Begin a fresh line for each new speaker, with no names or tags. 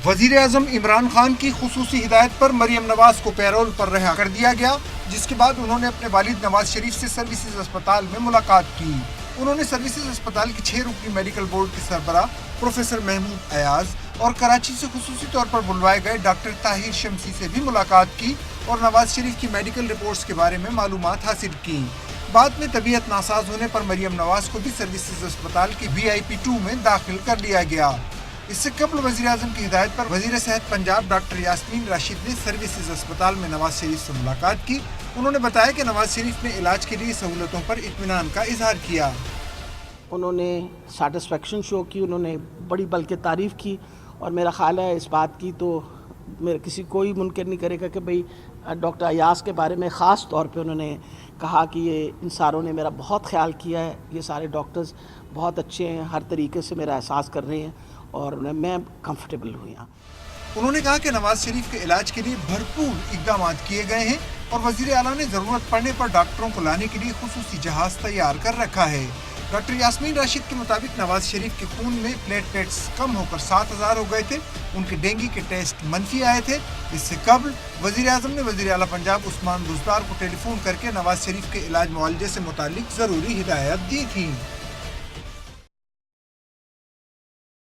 وزیر اعظم عمران خان کی خصوصی ہدایت پر مریم نواز کو پیرول پر رہا کر دیا گیا، جس کے بعد انہوں نے اپنے والد نواز شریف سے سروسز اسپتال میں ملاقات کی۔ انہوں نے سروسز اسپتال کی 6 رکنی میڈیکل بورڈ کے سربراہ پروفیسر محمود ایاز اور کراچی سے خصوصی طور پر بلوائے گئے ڈاکٹر طاہر شمسی سے بھی ملاقات کی اور نواز شریف کی میڈیکل رپورٹس کے بارے میں معلومات حاصل کی۔ بعد میں طبیعت ناساز ہونے پر مریم نواز کو بھی سروسز اسپتال کی VIP 2 میں داخل کر لیا گیا۔ اس سے قبل وزیر اعظم کی ہدایت پر وزیر صحت پنجاب ڈاکٹر یاسمین راشد نے سروسز اسپتال میں نواز شریف سے ملاقات کی۔ انہوں نے بتایا کہ نواز شریف نے علاج کے لیے سہولتوں پر اطمینان کا اظہار کیا۔
انہوں نے سیٹسفیکشن شو کی، انہوں نے بڑی بلکہ تعریف کی، اور میرا خیال ہے اس بات کی تو کسی کوئی منکر نہیں کرے گا کہ بھئی ڈاکٹر ایاز کے بارے میں خاص طور پہ انہوں نے کہا کہ یہ ان ساروں نے میرا بہت خیال کیا ہے، یہ سارے ڈاکٹرز بہت اچھے ہیں، ہر طریقے سے میرا احساس کر رہے ہیں اور میں کمفرٹیبل ہوئی ہوں۔
انہوں نے کہا کہ نواز شریف کے علاج کے لیے بھرپور اقدامات کیے گئے ہیں اور وزیر اعلیٰ نے ضرورت پڑنے پر ڈاکٹروں کو لانے کے لیے خصوصی جہاز تیار کر رکھا ہے۔ ڈاکٹر یاسمین راشد کے مطابق نواز شریف کے خون میں پلیٹلیٹس کم ہو کر 7000 ہو گئے تھے، ان کے ڈینگی کے ٹیسٹ منفی آئے تھے۔ اس سے قبل وزیر اعظم نے وزیر اعلیٰ پنجاب عثمان بزدار کو ٹیلی فون کر کے نواز شریف کے علاج معالجے سے متعلق ضروری ہدایات دی تھیں۔